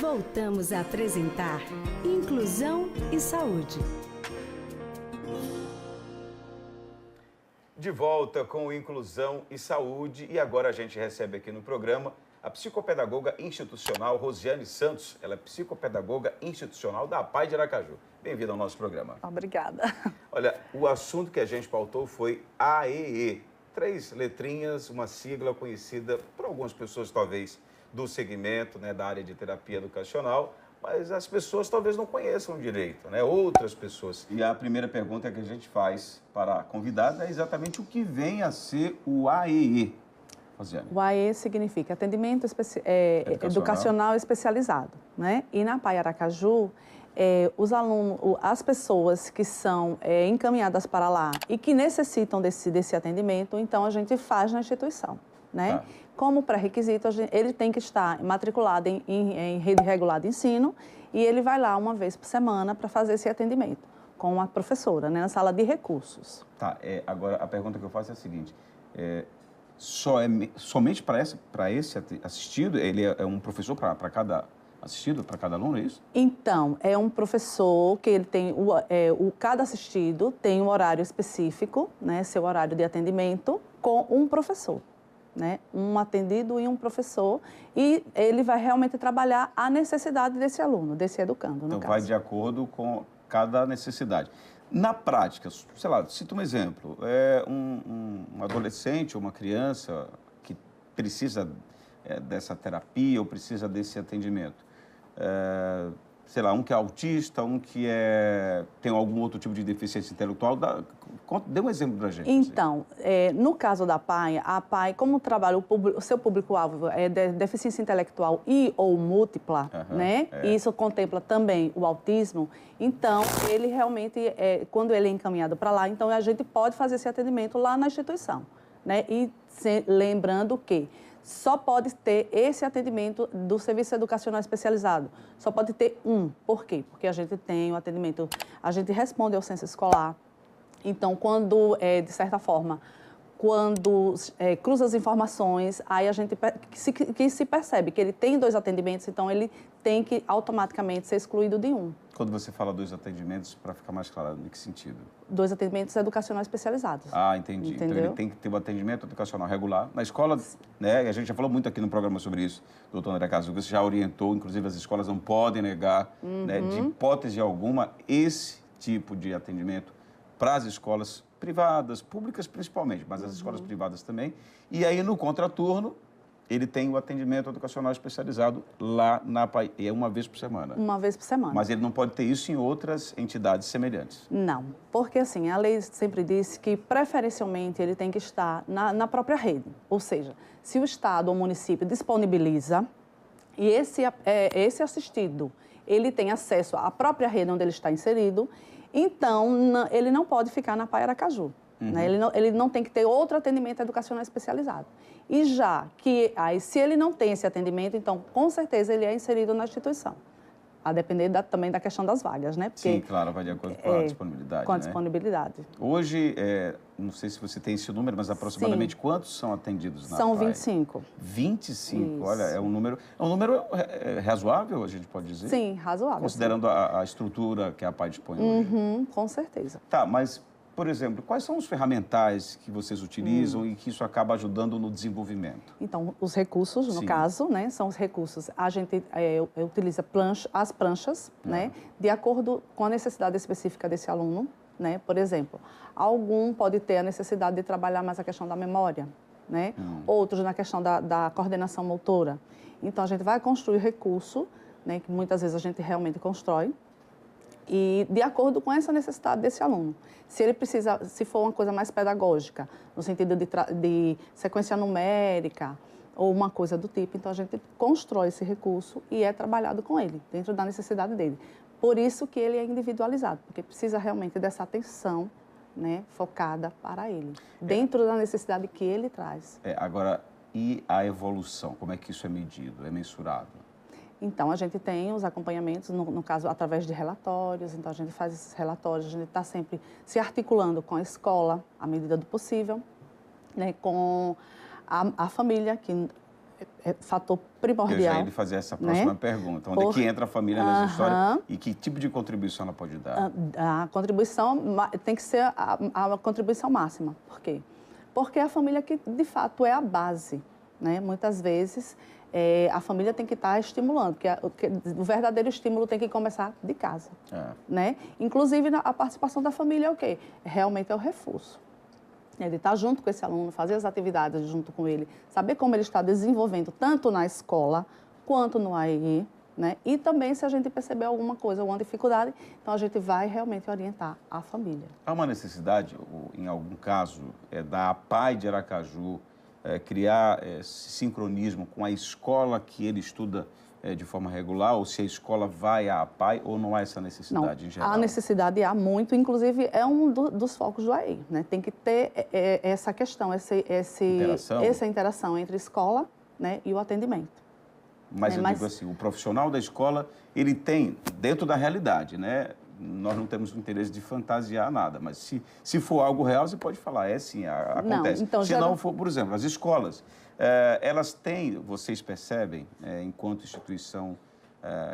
Voltamos a apresentar Inclusão e Saúde. De volta com Inclusão e Saúde, e agora a gente recebe aqui no programa a psicopedagoga institucional Rosiane Santos. Ela é psicopedagoga institucional da APAE de Aracaju. Bem-vinda ao nosso programa. Obrigada. Olha, o assunto que a gente pautou foi AEE. 3 letrinhas, uma sigla conhecida por algumas pessoas, talvez, do segmento, né, da área de terapia educacional, mas as pessoas talvez não conheçam direito, né? Outras pessoas. E a primeira pergunta que a gente faz para a convidada é exatamente o que vem a ser o AEE. Rosiane. O AE significa Atendimento Educacional Especializado, né? E na APAE Aracaju, os alunos, as pessoas que são encaminhadas para lá e que necessitam desse atendimento, então a gente faz na instituição, né? Tá. Como pré-requisito, ele tem que estar matriculado em rede regular de ensino e ele vai lá uma vez por semana para fazer esse atendimento com a professora, né, na sala de recursos. Tá, agora a pergunta que eu faço é a seguinte, somente para esse assistido, ele é um professor para cada assistido, para cada aluno, é isso? Então, é um professor que ele tem, cada assistido tem um horário específico, né, seu horário de atendimento, com um professor, né, um atendido e um professor, e ele vai realmente trabalhar a necessidade desse aluno, desse educando, no caso. Vai de acordo com cada necessidade. Na prática, sei lá, cita um exemplo, um adolescente ou uma criança que precisa dessa terapia ou precisa desse atendimento, sei lá, um que é autista, um que tem algum outro tipo de deficiência intelectual, dê um exemplo para a gente. Então, no caso da APAE, como trabalha o seu público-alvo é deficiência intelectual e ou múltipla, né? E isso contempla também o autismo, então ele realmente, quando ele é encaminhado para lá, então a gente pode fazer esse atendimento lá na instituição, né? E lembrando que só pode ter esse atendimento do Serviço Educacional Especializado. Só pode ter um. Por quê? Porque a gente tem o atendimento, a gente responde ao censo escolar. Então, quando, de certa forma, quando cruza as informações, aí a gente que se percebe que ele tem 2 atendimentos, então ele tem que automaticamente ser excluído de um. Quando você fala 2 atendimentos, para ficar mais claro, em que sentido? 2 atendimentos educacionais especializados. Ah, entendi. Entendeu? Então ele tem que ter um atendimento educacional regular. Na escola, né, a gente já falou muito aqui no programa sobre isso, doutor André Cazuga, você já orientou, inclusive as escolas não podem negar, né, de hipótese alguma, esse tipo de atendimento para as escolas privadas, públicas principalmente, mas as escolas privadas também. E aí, no contraturno, ele tem o atendimento educacional especializado lá na APAE, uma vez por semana. Uma vez por semana. Mas ele não pode ter isso em outras entidades semelhantes. Não, porque assim, a lei sempre disse que preferencialmente ele tem que estar na própria rede. Ou seja, se o Estado ou o município disponibiliza e esse assistido, ele tem acesso à própria rede onde ele está inserido, então ele não pode ficar na APAE Aracaju. Né? Ele não tem que ter outro atendimento educacional especializado. E já que, se ele não tem esse atendimento, então, com certeza, ele é inserido na instituição. A depender também da questão das vagas, né? Porque, sim, claro, vai de acordo com a disponibilidade. Com a disponibilidade. Hoje, não sei se você tem esse número, mas aproximadamente quantos são atendidos na APAE? São 25. 25? Isso. Olha, é um número razoável, a gente pode dizer? Sim, razoável. Considerando a estrutura que a APAE dispõe hoje. Com certeza. Tá, mas, por exemplo, quais são os ferramentais que vocês utilizam e que isso acaba ajudando no desenvolvimento? Então, os recursos, no caso, né, são os recursos. A gente utiliza as pranchas, né, de acordo com a necessidade específica desse aluno, né? Por exemplo, algum pode ter a necessidade de trabalhar mais a questão da memória, né? Outros na questão da coordenação motora. Então, a gente vai construir recurso, né, que muitas vezes a gente realmente constrói, e de acordo com essa necessidade desse aluno. Se ele precisa, se for uma coisa mais pedagógica, no sentido de sequência numérica ou uma coisa do tipo, então a gente constrói esse recurso e é trabalhado com ele, dentro da necessidade dele. Por isso que ele é individualizado, porque precisa realmente dessa atenção, né, focada para ele, dentro da necessidade que ele traz. Agora, e a evolução? Como é que isso é medido, é mensurado? Então, a gente tem os acompanhamentos, no caso, através de relatórios. Então, a gente faz esses relatórios, a gente está sempre se articulando com a escola, à medida do possível, né, com a família, que é fator Eu primordial. já ia lhe fazer essa próxima pergunta. Onde é que entra a família nessa história e que tipo de contribuição ela pode dar? A contribuição tem que ser a contribuição máxima. Por quê? Porque é a família que, de fato, é a base, né? Muitas vezes, a família tem que estar estimulando, porque o verdadeiro estímulo tem que começar de casa, né? Inclusive, a participação da família é o quê? Realmente é o reforço. Ele está junto com esse aluno, fazer as atividades junto com ele, saber como ele está desenvolvendo, tanto na escola quanto no AEE, né? E também, se a gente perceber alguma coisa, alguma dificuldade, então a gente vai realmente orientar a família. Há uma necessidade, em algum caso, da APAE de Aracaju criar esse sincronismo com a escola que ele estuda de forma regular, ou se a escola vai à APAE, ou não há essa necessidade em geral? A necessidade há muito, inclusive é um dos focos do AEI, né? Tem que ter essa questão, essa interação entre escola, né, e o atendimento. Mas eu digo assim, o profissional da escola, ele tem, dentro da realidade, né? Nós não temos o interesse de fantasiar nada, mas se for algo real, você pode falar, sim, acontece. Não, então, se não for, por exemplo, as escolas, elas têm, vocês percebem, enquanto instituição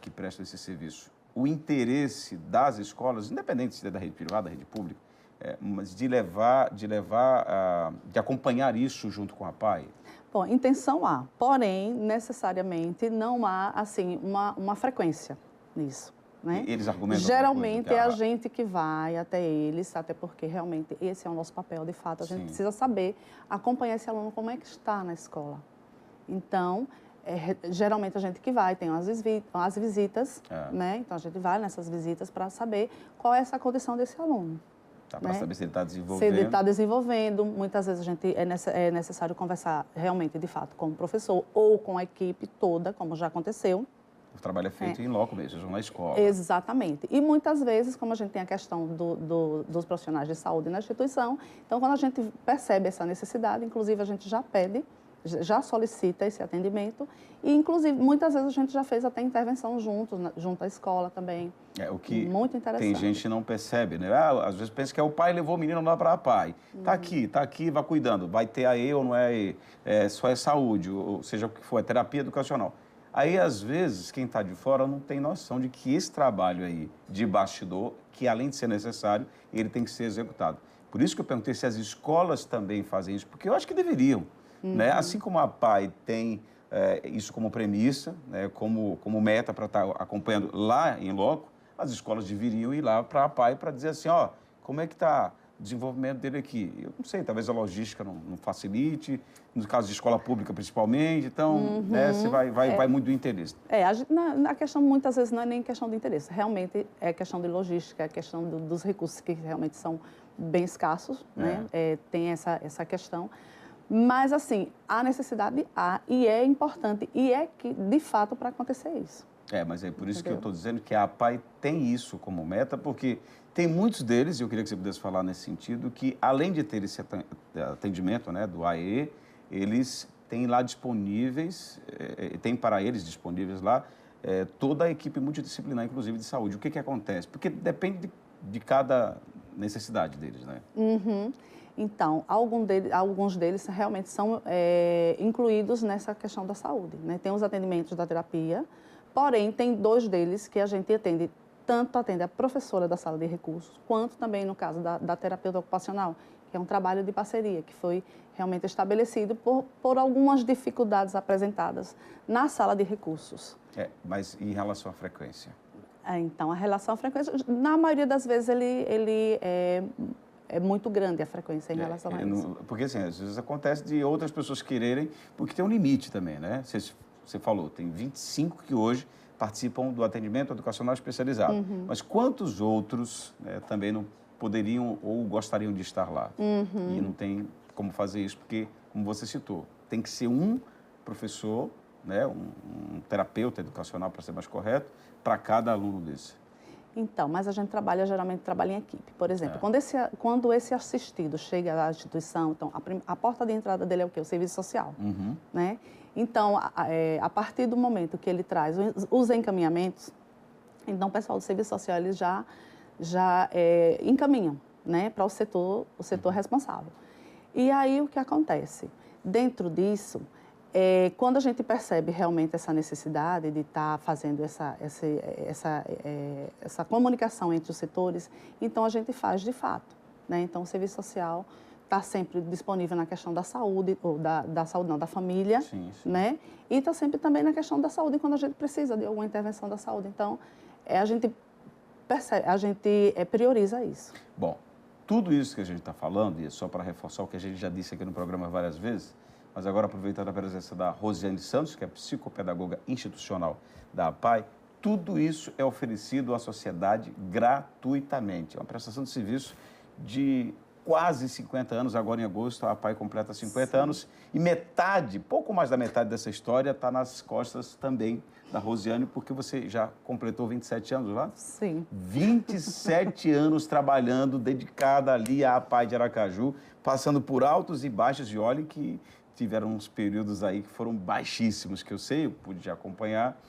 que presta esse serviço, o interesse das escolas, independente se é da rede privada, da rede pública, mas de acompanhar isso junto com a APAE? Bom, intenção há, porém, necessariamente não há, assim, uma frequência nisso. Né? Eles argumentam geralmente é a gente que vai até eles, até porque realmente esse é o nosso papel, de fato. A gente precisa saber acompanhar esse aluno como é que está na escola. Então, geralmente a gente que vai, tem as visitas, né? Então a gente vai nessas visitas para saber qual é essa condição desse aluno. Para saber se ele está desenvolvendo. Se ele está desenvolvendo, muitas vezes a gente é necessário conversar realmente, de fato, com o professor ou com a equipe toda, como já aconteceu. O trabalho é feito em loco mesmo, na escola. Exatamente. E muitas vezes, como a gente tem a questão dos profissionais de saúde na instituição, então quando a gente percebe essa necessidade, inclusive a gente já pede, já solicita esse atendimento e, inclusive, muitas vezes a gente já fez até intervenção junto à escola também. O que muito interessante. Tem gente que não percebe, né? Às vezes pensa que é o pai levou o menino lá para a APAE. Tá aqui, vai cuidando. Vai ter AE ou não é AE? Só é saúde, ou seja o que for, é terapia educacional. Aí, às vezes, quem está de fora não tem noção de que esse trabalho aí de bastidor, que além de ser necessário, ele tem que ser executado. Por isso que eu perguntei se as escolas também fazem isso, porque eu acho que deveriam. Né? Assim como a APAE tem isso como premissa, né? como meta para estar acompanhando lá em loco, as escolas deveriam ir lá para a APAE para dizer assim, ó, como é que está o desenvolvimento dele aqui? Eu não sei, talvez a logística não facilite, no caso de escola pública principalmente, então né, você vai muito do interesse. A questão muitas vezes não é nem questão de interesse, realmente é questão de logística, é questão dos recursos que realmente são bem escassos, né? Tem essa questão. Mas, assim, a necessidade há e é importante, e é que, de fato, para acontecer isso. Mas é por isso que eu estou dizendo que a APAE tem isso como meta, porque tem muitos deles, e eu queria que você pudesse falar nesse sentido, que além de ter esse atendimento, né, do AE, eles têm lá disponíveis, tem para eles disponíveis lá, toda a equipe multidisciplinar, inclusive de saúde. O que acontece? Porque depende de cada necessidade deles, né? Então, alguns deles realmente são incluídos nessa questão da saúde, né? Tem os atendimentos da terapia, porém, tem 2 deles que a gente atende, tanto atende a professora da sala de recursos, quanto também, no caso da terapeuta ocupacional, que é um trabalho de parceria, que foi realmente estabelecido por algumas dificuldades apresentadas na sala de recursos. Mas em relação à frequência? Então, a relação à frequência, na maioria das vezes, ele é muito grande a frequência em relação a isso. Porque, assim, às vezes acontece de outras pessoas quererem, porque tem um limite também, né? Você falou, tem 25 que hoje participam do atendimento educacional especializado. Mas quantos outros também não poderiam ou gostariam de estar lá? E não tem como fazer isso, porque, como você citou, tem que ser um professor, né, um terapeuta educacional, para ser mais correto, para cada aluno desse. Então, mas a gente geralmente trabalha em equipe. Por exemplo, quando esse assistido chega à instituição, então, a porta de entrada dele é o quê? O serviço social, né? Então, a partir do momento que ele traz os encaminhamentos, então o pessoal do serviço social, eles já encaminham, né, para o setor responsável. E aí, o que acontece? Dentro disso, Quando a gente percebe realmente essa necessidade de estar fazendo essa comunicação entre os setores, então a gente faz de fato, né? Então o serviço social está sempre disponível na questão da saúde, ou da saúde não, da família, sim. né? E está sempre também na questão da saúde quando a gente precisa de alguma intervenção da saúde. Então, a gente prioriza isso. Bom, tudo isso que a gente está falando, e é só para reforçar o que a gente já disse aqui no programa várias vezes, mas agora aproveitando a presença da Rosiane Santos, que é psicopedagoga institucional da APAE, tudo isso é oferecido à sociedade gratuitamente. É uma prestação de serviço de quase 50 anos, agora em agosto a APAE completa 50 anos, e pouco mais da metade dessa história está nas costas também da Rosiane, porque você já completou 27 anos lá? Sim. 27 anos trabalhando, dedicada ali à APAE de Aracaju, passando por altos e baixos, e olha que tiveram uns períodos aí que foram baixíssimos, que eu sei, eu pude acompanhar,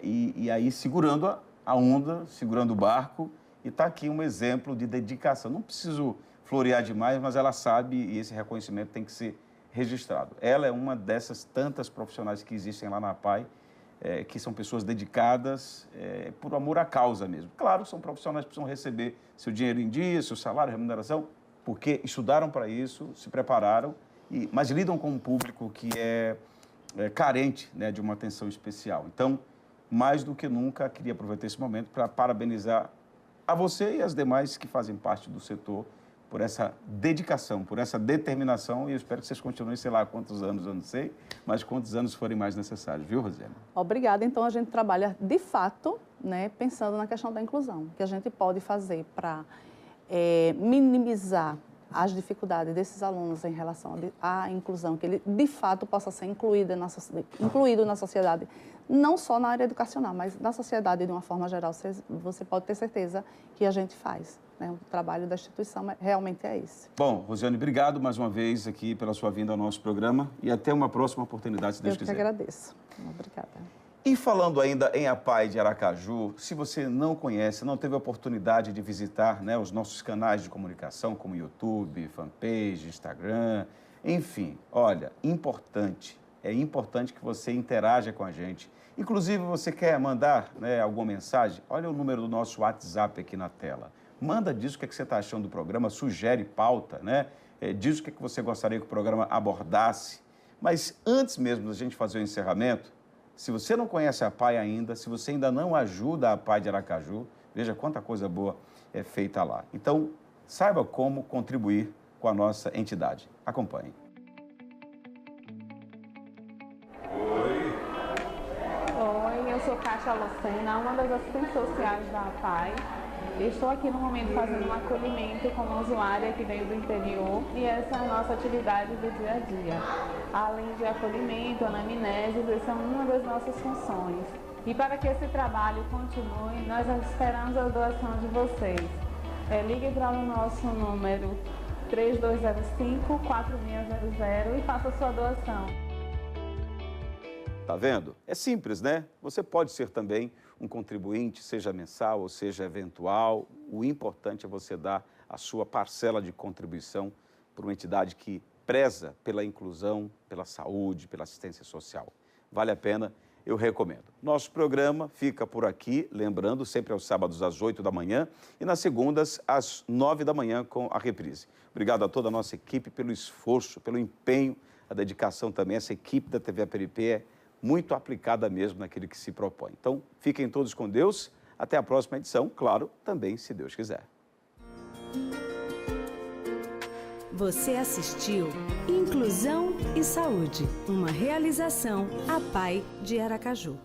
e aí segurando a onda, segurando o barco, e está aqui um exemplo de dedicação. Não preciso florear demais, mas ela sabe, e esse reconhecimento tem que ser registrado. Ela é uma dessas tantas profissionais que existem lá na APAE, que são pessoas dedicadas por amor à causa mesmo. Claro, são profissionais que precisam receber seu dinheiro em dia, seu salário, remuneração, porque estudaram para isso, se prepararam, mas lidam com um público que é carente, né, de uma atenção especial. Então, mais do que nunca, queria aproveitar esse momento para parabenizar a você e as demais que fazem parte do setor por essa dedicação, por essa determinação, e eu espero que vocês continuem, sei lá quantos anos, eu não sei, mas quantos anos forem mais necessários, viu, Rosiane? Obrigada. Então, a gente trabalha, de fato, né, pensando na questão da inclusão, que a gente pode fazer para minimizar as dificuldades desses alunos em relação à inclusão, que ele, de fato, possa ser incluído na sociedade, não só na área educacional, mas na sociedade de uma forma geral. Você pode ter certeza que a gente faz, né? O trabalho da instituição realmente é esse. Bom, Rosiane, obrigado mais uma vez aqui pela sua vinda ao nosso programa e até uma próxima oportunidade, se Deus quiser. Eu que agradeço. Obrigada. E falando ainda em APAE de Aracaju, se você não conhece, não teve a oportunidade de visitar, né, os nossos canais de comunicação, como YouTube, fanpage, Instagram, enfim, olha, é importante que você interaja com a gente. Inclusive, você quer mandar, né, alguma mensagem? Olha o número do nosso WhatsApp aqui na tela. Manda, diz o que você está achando do programa, sugere pauta, né? Diz o que você gostaria que o programa abordasse. Mas antes mesmo da gente fazer o encerramento, se você não conhece a APAE ainda, se você ainda não ajuda a APAE de Aracaju, veja quanta coisa boa é feita lá. Então, saiba como contribuir com a nossa entidade. Acompanhe. Oi, eu sou Kátia Lucena, uma das assistentes sociais da APAE. Estou aqui no momento fazendo um acolhimento com uma usuária que veio do interior e essa é a nossa atividade do dia a dia. Além de acolhimento, anamnese, essa é uma das nossas funções. E para que esse trabalho continue, nós esperamos a doação de vocês. Ligue para o nosso número 3205-4600 e faça a sua doação. Tá vendo? É simples, né? Você pode ser também um contribuinte, seja mensal ou seja eventual. O importante é você dar a sua parcela de contribuição para uma entidade que preza pela inclusão, pela saúde, pela assistência social. Vale a pena, eu recomendo. Nosso programa fica por aqui, lembrando, sempre aos sábados às 8 da manhã e nas segundas às 9 da manhã com a reprise. Obrigado a toda a nossa equipe pelo esforço, pelo empenho, a dedicação também. Essa equipe da TV APNP é muito aplicada mesmo naquilo que se propõe. Então, fiquem todos com Deus. Até a próxima edição, claro, também, se Deus quiser. Você assistiu Inclusão e Saúde, uma realização APAE de Aracaju.